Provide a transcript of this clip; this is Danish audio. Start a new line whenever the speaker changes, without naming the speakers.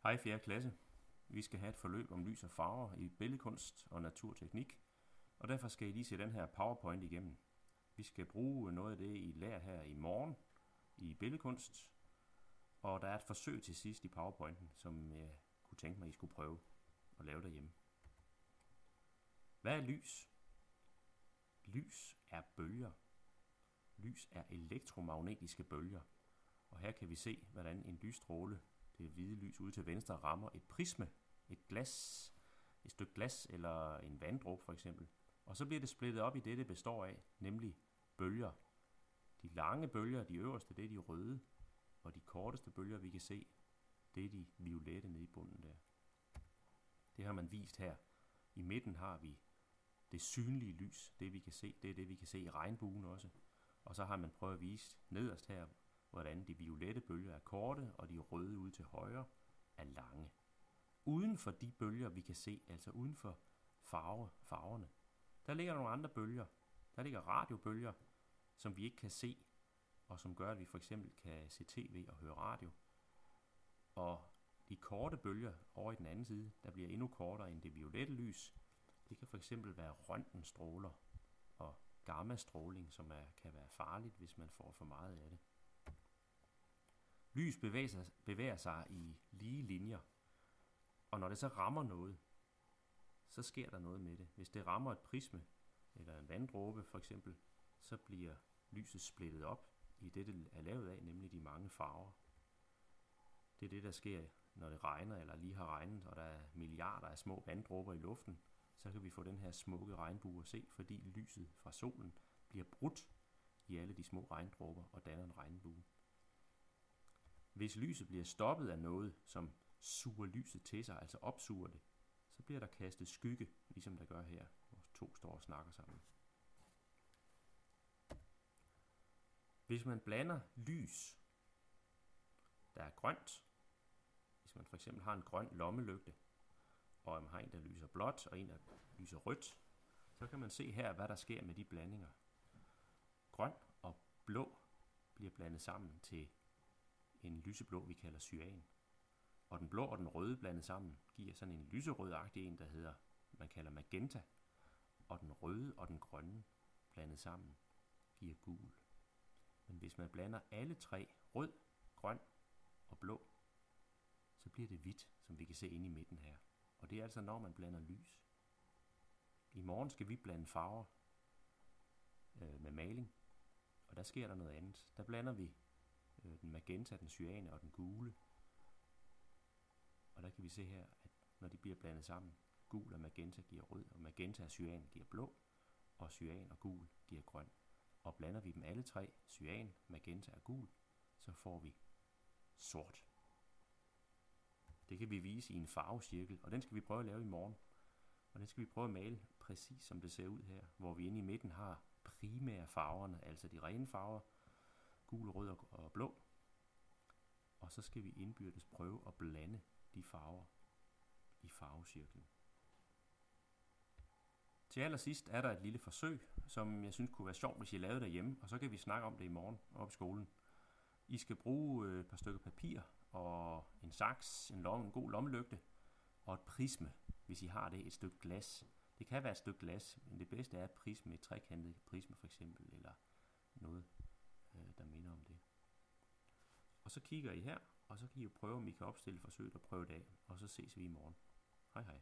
Hej 4. klasse. Vi skal have et forløb om lys og farver i billedkunst og naturteknik, og derfor skal I lige se den her PowerPoint igennem. Vi skal bruge noget af det, I lærer her i morgen i billedkunst, og der er et forsøg til sidst i PowerPointen, som jeg kunne tænke mig, I skulle prøve at lave derhjemme. Hvad er lys? Lys er bølger. Lys er elektromagnetiske bølger, og her kan vi se, hvordan en lysstråle, det hvide lys ude til venstre, rammer et prisme, et stykke glas eller en vanddråbe for eksempel. Og så bliver det splittet op i det består af, nemlig bølger. De lange bølger, de øverste, det er de røde, og de korteste bølger, vi kan se, det er de violette nede i bunden der. Det har man vist her. I midten har vi det synlige lys, det vi kan se, det er det vi kan se i regnbuen også. Og så har man prøvet at vise nederst her, hvordan de violette bølger er korte, og de røde ude til højre er lange. Uden for de bølger, vi kan se, altså uden for farverne, der ligger nogle andre bølger. Der ligger radiobølger, som vi ikke kan se, og som gør, at vi for eksempel kan se tv og høre radio. Og de korte bølger over i den anden side, der bliver endnu kortere end det violette lys, det kan for eksempel være røntgenstråler og gammastråling, som kan være farligt, hvis man får for meget af det. Lys bevæger sig i lige linjer, og når det så rammer noget, så sker der noget med det. Hvis det rammer et prisme eller en vanddråbe for eksempel, så bliver lyset splittet op i det, det er lavet af, nemlig de mange farver. Det er det, der sker, når det regner eller lige har regnet, og der er milliarder af små vanddråber i luften. Så kan vi få den her smukke regnbue at se, fordi lyset fra solen bliver brudt i alle de små regndråber og danner en regnbue. Hvis lyset bliver stoppet af noget, som suger lyset til sig, altså opsuger det, så bliver der kastet skygge, ligesom der gør her, hvor to står og snakker sammen. Hvis man blander lys, der er grønt, hvis man for eksempel har en grøn lommelygte, og man har en, der lyser blåt, og en, der lyser rødt, så kan man se her, hvad der sker med de blandinger. Grøn og blå bliver blandet sammen til en lyseblå, vi kalder cyan. Og den blå og den røde blandet sammen giver sådan en lyserødagtig en, der hedder, man kalder magenta. Og den røde og den grønne blandet sammen giver gul. Men hvis man blander alle tre, rød, grøn og blå, så bliver det hvidt, som vi kan se inde i midten her. Og det er altså, når man blander lys. I morgen skal vi blande farver med maling, og der sker der noget andet. Der blander vi den magenta, den cyane og den gule. Og der kan vi se her, at når de bliver blandet sammen, gul og magenta giver rød, og magenta og cyan giver blå, og cyan og gul giver grøn. Og blander vi dem alle tre, cyan, magenta og gul, så får vi sort. Det kan vi vise i en farvecirkel, og den skal vi prøve at lave i morgen. Og den skal vi prøve at male præcis som det ser ud her, hvor vi inde i midten har primære farverne, altså de rene farver, gul, rød og blå. Og så skal vi indbyrdes prøve at blande de farver i farvecirklen. Til allersidst er der et lille forsøg, som jeg synes kunne være sjovt, hvis I lavede derhjemme, og så kan vi snakke om det i morgen oppe i skolen. I skal bruge et par stykker papir og en saks, en god lommelygte og et prisme, hvis I har det, et stykke glas. Det kan være et stykke glas, men det bedste er et prisme, et trekantet prisme for eksempel, eller noget, der minder om det. Og så kigger I her, og så kan I jo prøve, om I kan opstille forsøget og prøve det af, og så ses vi i morgen. Hej hej.